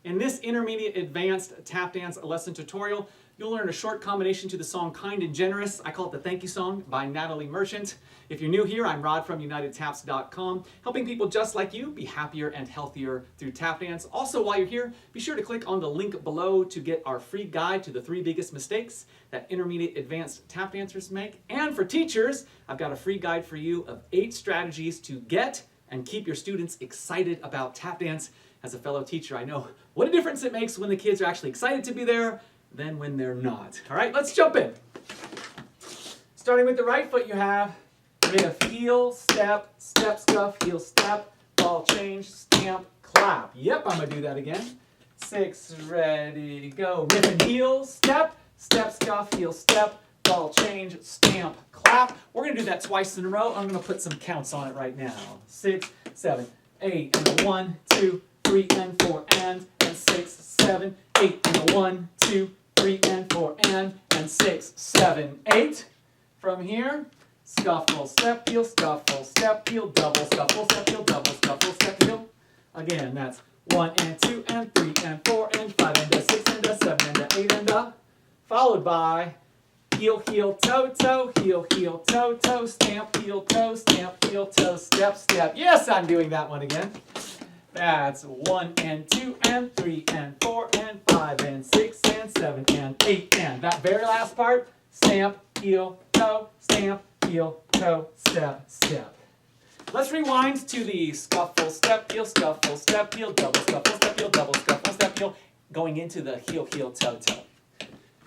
In this intermediate advanced tap dance lesson tutorial, you'll learn a short combination to the song Kind and Generous. I call it the Thank You Song by Natalie Merchant. If you're new here, I'm Rod from UnitedTaps.com, helping people just like you be happier and healthier through tap dance. Also, while you're here, be sure to click on the link below to get our free guide to the 3 biggest mistakes that intermediate advanced tap dancers make. And for teachers, I've got a free guide for you of 8 strategies to get and keep your students excited about tap dance. As a fellow teacher, I know what a difference it makes when the kids are actually excited to be there than when they're not. All right, let's jump in. Starting with the right foot, you have riff, heel, step, step, scuff, heel, step, ball change, stamp, clap. Yep, I'm going to do that again. 6, ready, go. Riff and heel, step, step, scuff, heel, step, ball change, stamp, clap. We're going to do that twice in a row. I'm going to put some counts on it right now. 6, 7, 8, and 1, 2, 3, and 4, and 6, 7, 8, and 1, 2, 3, and 4, and 6, 7, 8. From here, scuffle, step, heel, scuffle, step, heel, double, scuffle, step, heel, double, scuffle, step, heel. Again, that's 1, and 2, and 3, and 4, and 5, and 6, and 7, and 8, and followed by heel, heel, toe, toe, heel, heel, toe, toe, stamp, heel, toe, step, step. Yes, I'm doing that one again. That's 1, and 2, and 3, and 4, and 5, and 6, and 7, and 8, and that very last part, stamp, heel, toe, step, step. Let's rewind to the scuffle, step, heel, double, scuffle, step, heel, double, scuffle, step, heel, going into the heel, heel, toe, toe.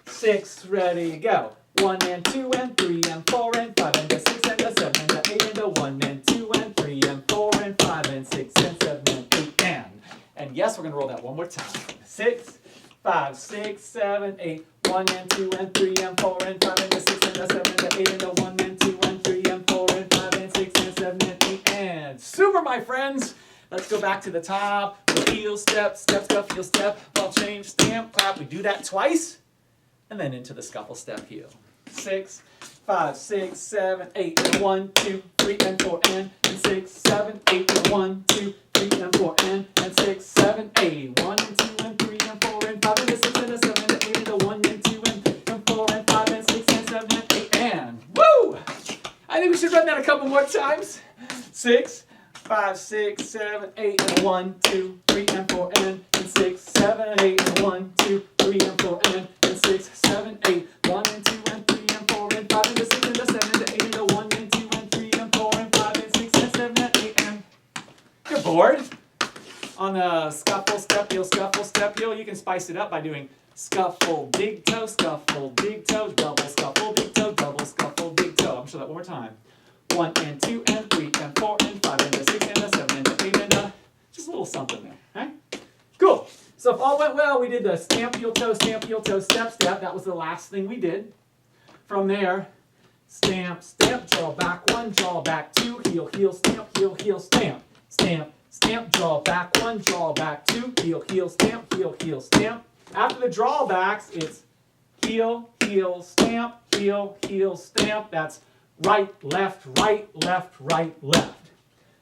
6, ready, go. 1, and 2, and 3, and 4, and 5, and 6, and 7, and 8, and 1, and 2, and 3, and 4, and 5, and 6, and 7, and 8, and yes, we're going to roll that one more time. 6, 5, 6, 7, 8, 1, and 2, and 3, and 4, and 5, and 6, and 7, and 8, and 1, and 2, and 3, and 4, and 5, and 6, and 7, and 8, and super, my friends. Let's go back to the top. With heel, step, step, scuff, heel, step, ball change, stamp, clap. We do that twice, and then into the scuffle, step, heel. 6, 5, 6, 7, 8, and 1, 2, 3, and 4, and 6, 7, 8, and 1, 2, 3, and 4, and 6, 7, 8, 1, and 2, and 3, and 4, and 5, and 6, and 7, and 8, and 1, and 2, and 4, and 5, and 6, and 7, and 8, and woo! I think we should run that a couple more times. 6, 5, 6, 7, 8, and 1, 2, 3, and 4, and 6, 7, 8, and 1, 2, 3, and 4, and 6, 7, 8, 1, and 2, and 3, and 4, and 5, and 6, and 7, and 8, and 1, and 2, and 3, and 4, and 5, and 6, and 7, and 8, and you're bored? On the scuffle, step, heel, you can spice it up by doing scuffle, big toe, double, scuffle, big toe, double, scuffle, big toe. I'm going to show that one more time. 1, and 2, and 3, and 4, and 5, and 6, and 7, and 8, and just a little something there. Okay? Cool. So if all went well, we did the stamp, heel, toe, step, step. That was the last thing we did. From there, stamp, stamp, draw back 1, draw back 2, heel, heel, stamp, stamp, stamp, draw back 1, draw back 2, heel, stamp, stamp. After the drawbacks, it's heel, stamp, stamp. That's right, left, right, left.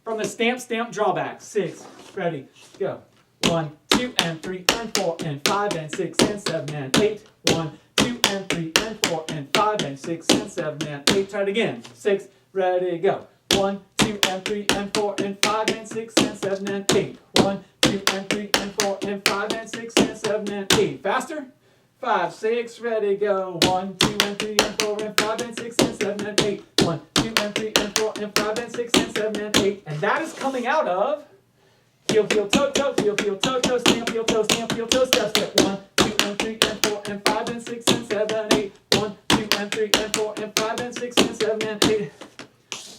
From the stamp, drawback. 6, ready, go. 1, 2, and 3, and 4, and 5, and 6, and 7, and 8. 1, 2, and 3, and 4, and 5, and 6, and 7, and 8. Try it again. 6, ready, go. 1, 2, and 3, and 4, and 5, and 6, and 7, and 8. 1, 2, and 3, and 4, and 5, and 6, and 7, and 8. Faster. 5, 6, ready, go. 1, 2, and 3, and 4, and 5, and 6, and 7, and 8. 1, 2, and 3, and 4, and 5, and 6, and 7, and 8. And that is coming out of heel, heel, toe, toe, heel, heel, toe, toe, stamp, heel, toe, step, step. 1, 2, and 3, and 4, and 5, and 6, and 7, and 8. 1, 2, and 3, and 4, and 5, and 6, and 7, and 8.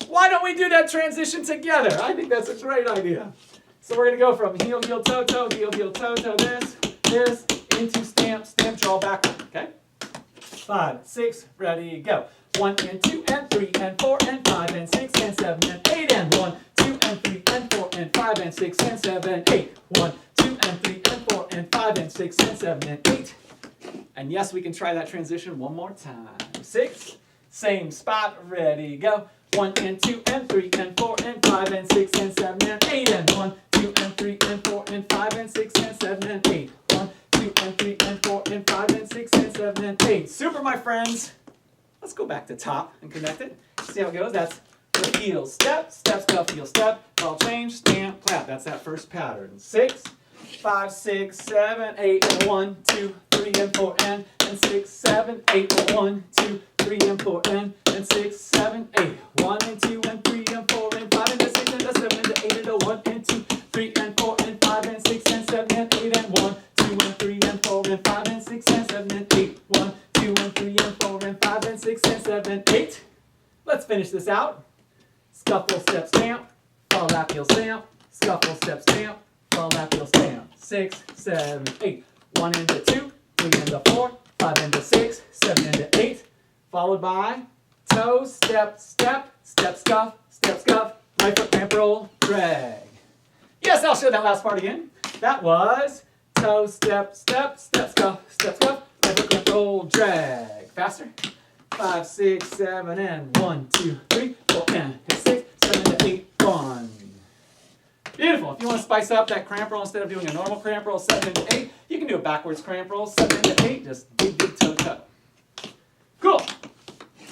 Why don't we do that transition together? I think that's a great idea. So we're going to go from heel, heel, toe, toe, heel, heel, toe, toe, this, into stamp, draw back. Okay? 5, 6, ready, go. 1, and 2, and 3, and 4, and 5, and 6, and 7, and 8, and 1, 2, and 3, and 4, and 5, and 6, and 7, and 8. 1, 2, and 3, and 4, and 5, and 6, and 7, and 8. And yes, we can try that transition one more time. 6, same spot, ready, go. 1, and 2, and 3, and 4, and 5, and 6, and 7, and 8, and 1, 2, and 3, and 4, and 5, and 6, and 7, and 8. friends. Let's go back to top and connect it. See how it goes? That's the heel, step, step, scuff, heel, step, ball change, stamp, clap. That's that first pattern. 6, 5, 6, 7, 8, and 1, 2, 3, and 4, and 6, 7, 8, and 1, 2, 3, and 4, and 6, 7, 8, 1, and 2, and 3, and 4, and 5, and 6, and 7, and 8, and 1, and 2, 3, and 4, and 5, and 6, and 7, and 8, and 1, 2, and 3, and 4, and 5, and 6, and 7, and 8, 1, 2, and 3, and 4, and 5, and 6, and 7, 8. Let's finish this out. Scuffle, step, stamp, fall, lap, heel, stamp, scuffle, step, stamp, fall, lap, heel, stamp. 6, 7, 8. 1 into 2, 3 into 4, 5 into 6, 7 into 8. Followed by toe, step, step, step, scuff, right foot cramp roll, drag. Yes, I'll show that last part again. That was toe, step, step, step, scuff, right foot cramp roll, drag. Faster. 5, 6, 7, and 1, 2, 3, 4, and 6, 7, 8, 1. Beautiful. If you want to spice up that cramp roll, instead of doing a normal cramp roll, 7 into 8, you can do a backwards cramp roll, 7 into 8, just big, big toe, toe. Cool.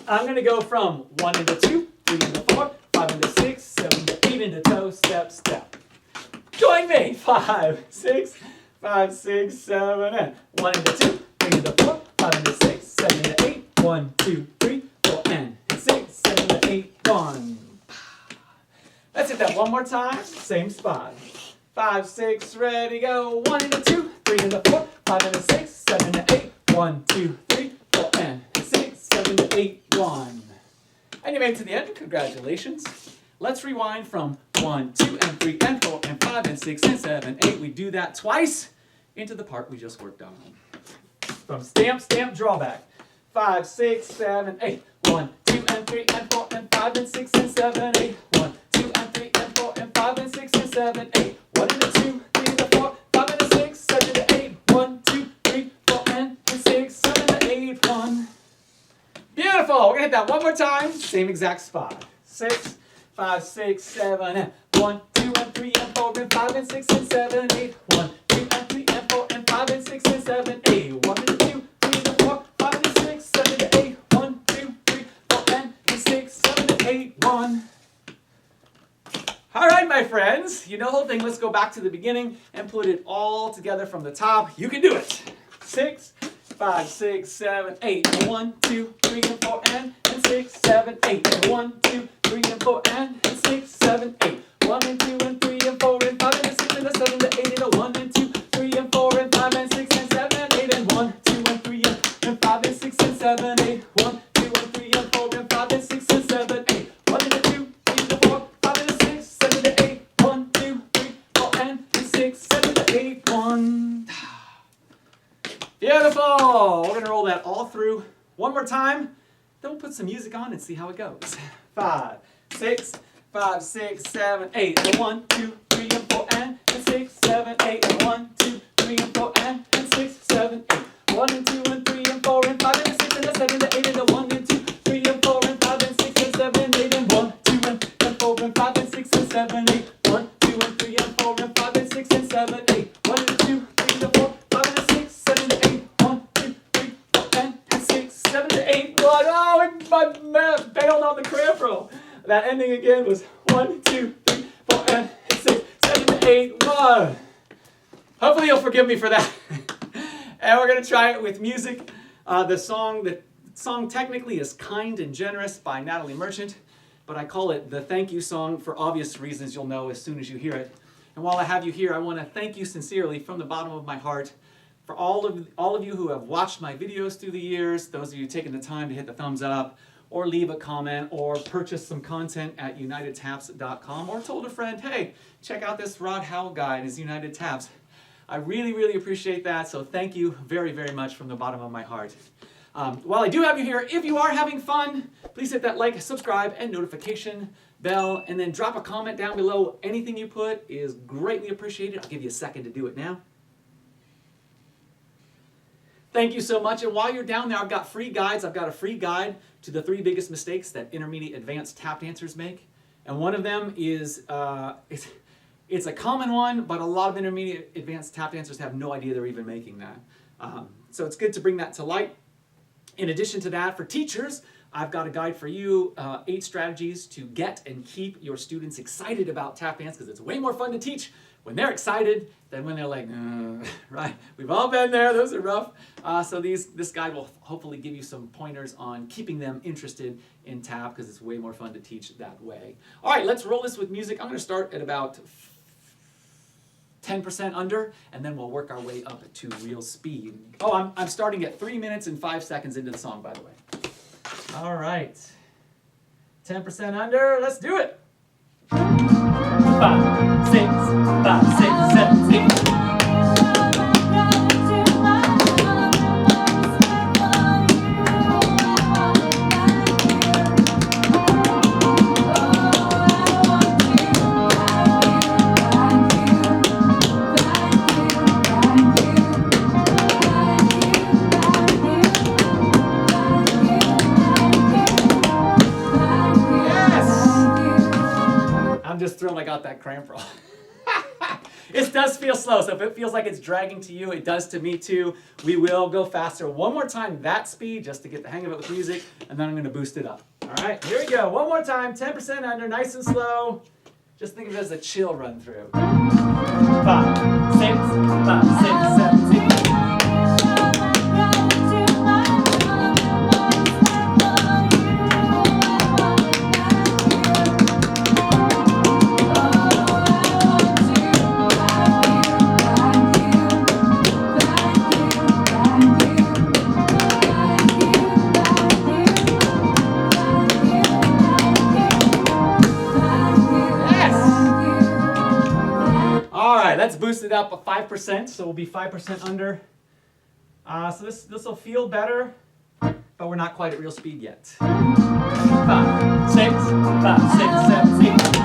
I'm going to go from 1 into 2, 3 into 4, 5 into 6, 7 into 8 into toe, step, step. Join me. 5, 6, 7, and 1 into 2, 3 into 4, 5 into 6, 7 into 8, 1, 2, 3, 4, and 6, 7, 8, 1. Let's hit that one more time. Same spot. 5, 6, ready, go. 1 into 2, 3 into 4, 5 into 6, 7 into 8, 1, 2, 3, 4, and 6, 7, 8, 1. And you made it to the end. Congratulations. Let's rewind from 1, 2, and 3, and 4, and 5, and 6, and 7, 8. We do that twice into the part we just worked on. From stamp, stamp, drawback. 5, 6, 7, 8. 1, 2, and 3, and 4, and 5, and 6, and 7, 8. 1, 2, and 3, and 4, and 5, and 6, and 7, 8. 1 into 2, 3 into 4, 5 into 6, 7 into 8. 1, 2, 3, 4, and 6, 7 into 8, 1. Beautiful. We're going to hit that one more time. Same exact spot. 6, 5, 6, 7, and 1, 2, and 3, and 4, and 5, and 6, and 7, 8. 1, 2, and 3, and 4, and 5, and 6, and 7, 8. 1 into 2, 3 into 4, 5 into 6, 7 into 8. 1, 2, 3, 4, and 6, 7 into 8, 1. All right, my friends. You know the whole thing. Let's go back to the beginning and put it all together from the top. You can do it. 6, 5, 6, 7, 8. 1, 2, 3, and 4, and 6, 7, 8. 1, 2, 3, and 4, and 6, 7, 8. 1 and 2 and 3 and 4 and 5 and 6 and 7 and 8 and 1 and 2, 3 and 4 and 5 and 6 and 7 and 8 and 1, 2 and 3 and 5 and 6 and 7, 8. 1, 2 and 3 and 4 and 5 and 6 and 7, 8. 1 and 2, 3 and 4, 5 and 6, 7 and 8. 1, 2, 3, 4 and 6, 7 and 8, 1. Beautiful. We're gonna roll that all through one more time. Then we'll put some music on and see how it goes. 5, 6, 5, 6, 7, 8. And 1, 2, 3, and 4, and 6, 7, 8. And 1, 2, 3, and 4, and 6, 7, 8. 1 and 2 and 3 and 4 and 5 and 6 and 7 and 8 and 1 and 2, 3 and 4 and 5 and 6 and 7 and 8 and 1, 2 and 4 and 5 and 6 and 7, 8. 1, 2 and 3 and 4 and 5 and 6 and 7, 8. 1 and 2, 3 and 4, 5 and 6, 7 and 8. 1, 2, 3, 4 and 6, 7 and 8. 1. Oh, my man bailed on the cramp roll. That ending again was 1, 2, 3, 4, and 6, 7, 8, 1. Hopefully you'll forgive me for that. And we're going to try it with music. The song technically is Kind and Generous by Natalie Merchant, but I call it the thank you song for obvious reasons you'll know as soon as you hear it. And while I have you here, I want to thank you sincerely from the bottom of my heart for all of you who have watched my videos through the years, those of you taking the time to hit the thumbs up, or leave a comment, or purchase some content at unitedtaps.com, or told a friend, hey, check out this Rod Howell guy and his United Taps. I really, really appreciate that, so thank you very, very much from the bottom of my heart. While I do have you here, if you are having fun, please hit that like, subscribe, and notification bell, and then drop a comment down below. Anything you put is greatly appreciated. I'll give you a second to do it now. Thank you so much. And while you're down there, I've got free guides. I've got a free guide to the 3 biggest mistakes that intermediate advanced tap dancers make. And one of them is, it's a common one, but a lot of intermediate advanced tap dancers have no idea they're even making that. So it's good to bring that to light. In addition to that, for teachers, I've got a guide for you, 8 strategies to get and keep your students excited about tap dance, because it's way more fun to teach when they're excited than when they're like, right? We've all been there, those are rough. So this guide will hopefully give you some pointers on keeping them interested in tap, because it's way more fun to teach that way. All right, let's roll this with music. I'm going to start at about 10% under, and then we'll work our way up to real speed. Oh, I'm starting at 3 minutes and 5 seconds into the song, by the way. All right. 10% under, let's do it. 5, 6, 5, 6, 7, 8. I'm just thrilled I got that cramp roll. It does feel slow, so if it feels like it's dragging to you, it does to me too. We will go faster one more time, that speed, just to get the hang of it with music, and then I'm going to boost it up. All right, here we go. One more time, 10% under, nice and slow. Just think of it as a chill run through. 5, 6, 5, 6, 7, 8. Let's boost it up 5%, so we'll be 5% under. So this will feel better, but we're not quite at real speed yet. 5, 6, 5, 6, 7, 8.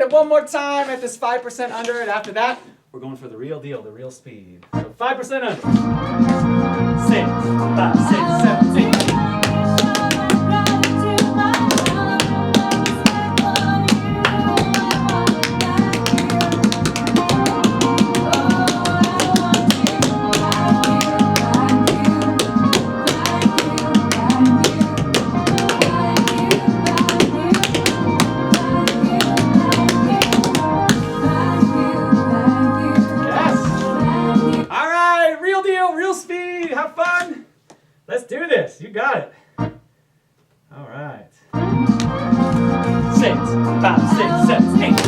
One more time at this 5% under, and after that, we're going for the real deal, the real speed. So 5% under. 6, 5, 6, 7, 8. Let's do this. You got it. All right. 6, 5, 6, 7, 8.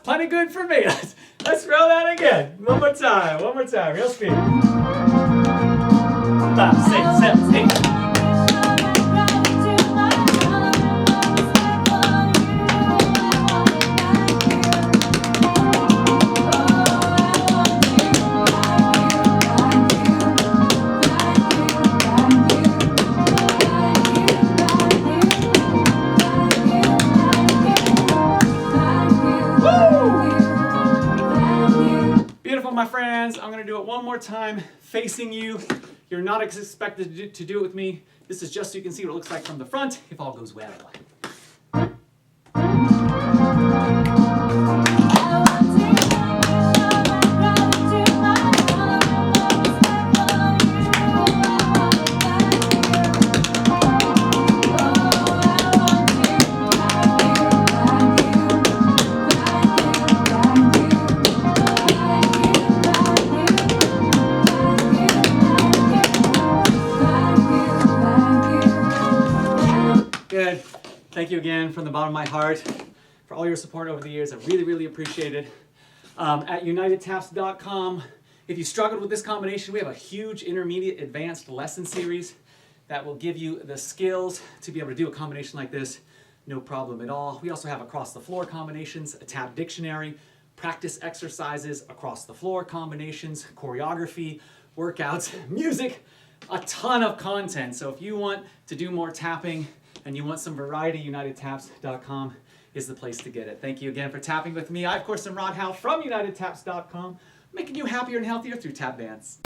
Plenty good for me. Let's roll that again. One more time, real speed. 5, 6, 7, 8. My friends, I'm going to do it one more time facing you. You're not expected to do it with me. This is just so you can see what it looks like from the front if all goes well. Good. Thank you again from the bottom of my heart for all your support over the years. I really, really appreciate it. At unitedtaps.com. If you struggled with this combination, we have a huge intermediate advanced lesson series that will give you the skills to be able to do a combination like this, no problem at all. We also have across the floor combinations, a tap dictionary, practice exercises, across the floor combinations, choreography, workouts, music, a ton of content. So if you want to do more tapping and you want some variety, unitedtaps.com is the place to get it. Thank you again for tapping with me. I, of course, am Rod Howe from unitedtaps.com, making you happier and healthier through tap dance.